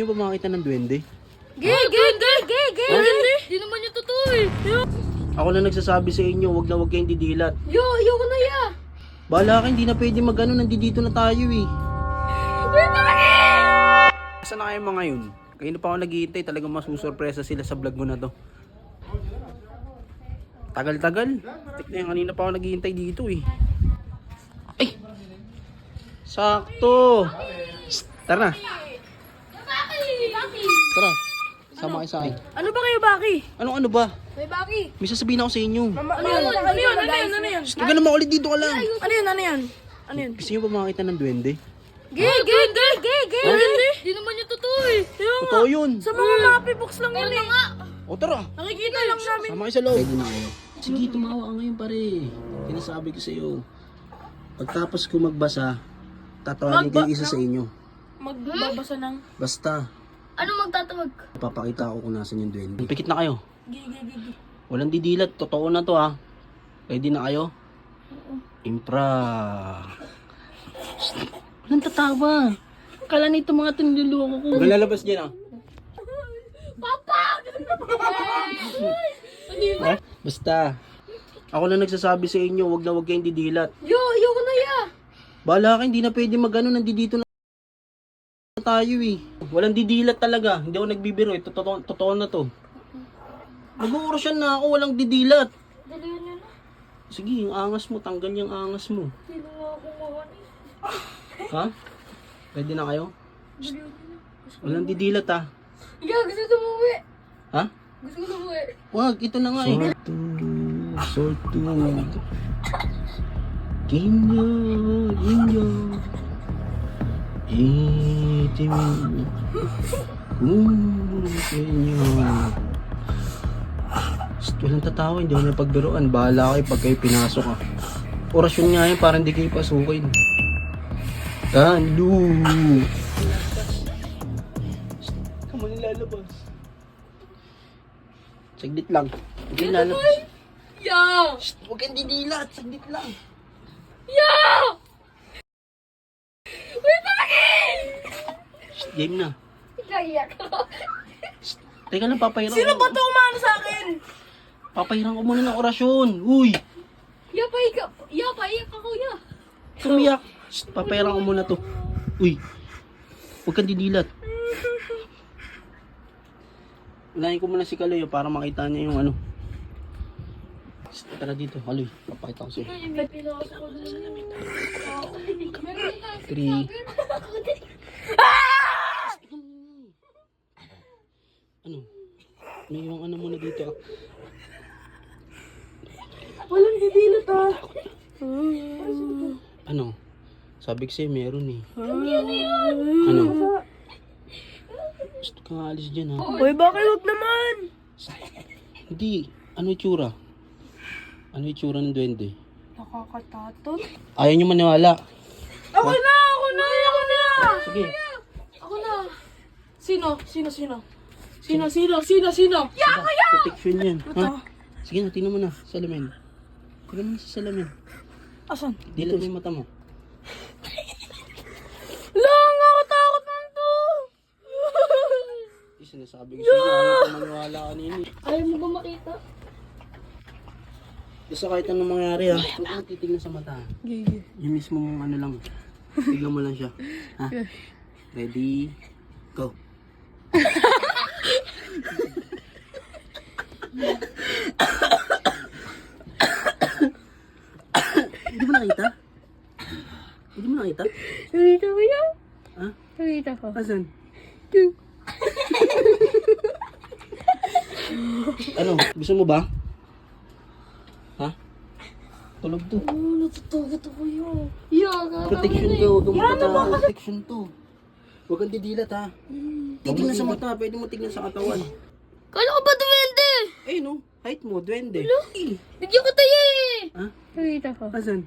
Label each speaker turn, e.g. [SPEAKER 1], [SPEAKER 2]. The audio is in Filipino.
[SPEAKER 1] Hindi ba makakita ng duwende?
[SPEAKER 2] Gay! Di naman yung totoo eh.
[SPEAKER 1] Ako na nagsasabi sa inyo, wag kayong didilat.
[SPEAKER 2] Ayoko na ya.
[SPEAKER 1] Bahala ka, hindi na pwede magano, nandito na tayo eh. Saan na kayo mga yun? Kayo na pa ako naghihintay, talagang masusurpresa sila sa vlog mo na to. Tagal-tagal. Tignan, kanina pa ako naghihintay dito eh. Ay! Sakto! Shh, tara na. Tara, sama kayo sa akin.
[SPEAKER 2] Ano ba kayo, Baki?
[SPEAKER 1] Ano ba?
[SPEAKER 2] May Baki.
[SPEAKER 1] May sasabihin ako sa inyo.
[SPEAKER 2] Ano yun?
[SPEAKER 1] Shh, huwag ka na makulit dito ka lang.
[SPEAKER 2] Ano yun?
[SPEAKER 1] Gusto niyo ba makakita ng duwende?
[SPEAKER 2] Gay! Di naman yung totoo eh.
[SPEAKER 1] Totoo yun.
[SPEAKER 2] Sa mga Lappy Books lang yun eh.
[SPEAKER 1] O tara.
[SPEAKER 2] Nakikita lang namin.
[SPEAKER 1] Sama kayo sa loob. Pwede na kayo. Sige, tumawa ka ngayon pare. Sinasabi ko sa iyo. Pagtapos ko magbasa, tatawagin ko yung isa sa inyo.
[SPEAKER 2] Magbabasa ng...
[SPEAKER 1] Basta,
[SPEAKER 2] Ano magtatawag?
[SPEAKER 1] papakita ko kung nasan yung duwende. Pikit na kayo.
[SPEAKER 2] Gay.
[SPEAKER 1] Walang didilat. Totoo na to ha. Ready na kayo? Impra. Shh, walang tatawa. Kala nito mga tiniloko ko. Huwag lalabas dyan ah.
[SPEAKER 2] Papa!
[SPEAKER 1] Ha? Basta, ako na nagsasabi sa inyo, wag kayong didilat.
[SPEAKER 2] Ayoko na ya.
[SPEAKER 1] Bahala ka, hindi na pwede magano, nandito na tayo eh. Walang didilat talaga, hindi ako nagbibiro eh, totoo na to. Mag-uurasyan na ako, walang didilat.
[SPEAKER 2] Dalihan nyo na.
[SPEAKER 1] Sige, yung angas mo, tanggal yung angas mo.
[SPEAKER 2] Hindi na nga ako mahani.
[SPEAKER 1] Ha? Ready na kayo? Walang didilat ha.
[SPEAKER 2] Gusto ko umuwi.
[SPEAKER 1] Ha?
[SPEAKER 2] Gusto ko umuwi.
[SPEAKER 1] Wag, ito na nga eh. Sortu. Kinyo. Itimi. Kinyo. Walang tatawa, hindi ako napagbiruan. Bahala kayo pag kayo pinasok ha. Orasyon nga yan, para hindi kayo pasukin. Kanlu. Kamu nilalabas. Saglit lang. Huwag kang lalabas.
[SPEAKER 2] Ya!
[SPEAKER 1] Shh, huwag kang didilat. Saglit lang.
[SPEAKER 2] Ya! Wait, bakit?
[SPEAKER 1] Shh, game na.
[SPEAKER 2] Naiyak ako.
[SPEAKER 1] Shh, teka lang, papahiram.
[SPEAKER 2] Sino ba ito umano sa akin?
[SPEAKER 1] Papahiram ko muna ng orasyon. Uy,
[SPEAKER 2] Iyak ako, ya.
[SPEAKER 1] tumiyak. Shh, papahiram ko muna to. Uy, huwag kang didilat. Unahin ko muna si Kaloy para makita niya yung ano. Shh, tara dito, Kaloy. Papakita ko sa'yo. 3. Ano? May yung ano muna dito ah.
[SPEAKER 2] Walang didilat ah.
[SPEAKER 1] Ano? Sabi ko sa'yo meron eh. Ano? Gusto ka nga alis dyan ha.
[SPEAKER 2] Uy, bakit wag naman?
[SPEAKER 1] Hindi. Ano itsura? Ano itsura ng duwende?
[SPEAKER 2] Nakakatatot.
[SPEAKER 1] Ayaw nyo maniwala.
[SPEAKER 2] Ako na!
[SPEAKER 1] Sige.
[SPEAKER 2] Ako na. Sino?
[SPEAKER 1] Protection yan. Ha? Sige na, tingnan mo na. Salamin. Tingnan mo na sa salamin.
[SPEAKER 2] Asan?
[SPEAKER 1] Dilat mo yung mata mo.
[SPEAKER 2] Lang, ako takot man to.
[SPEAKER 1] Sinasabi ko sa'yo, ayaw ka maniwala kanina.
[SPEAKER 2] Ayaw mo ba makita?
[SPEAKER 1] Basta kahit anong mangyari ha, huwag kang titignan sa mata. Yung mismo mong ano lang. Tignan mo lang siya. Ha? Ready? Go. Hindi mo nakita? Hindi mo nakita?
[SPEAKER 2] Nakita ko yan.
[SPEAKER 1] Ha?
[SPEAKER 2] Nakita ko.
[SPEAKER 1] Asan? Ano? Gusto mo ba? Ha? Tulog to.
[SPEAKER 2] Natutugit ako yun. Yeah,
[SPEAKER 1] Protection to. Huwag kang matatawa. Protection to. Huwag kang didilat ha. Titignan sa mata. Pwede mo tignan sa katawan.
[SPEAKER 2] Kala ko ba duwende?
[SPEAKER 1] Eh no? Height mo. Duwende.
[SPEAKER 2] Bigyan ko tayo eh.
[SPEAKER 1] Ha?
[SPEAKER 2] Nakita ko.
[SPEAKER 1] Asan?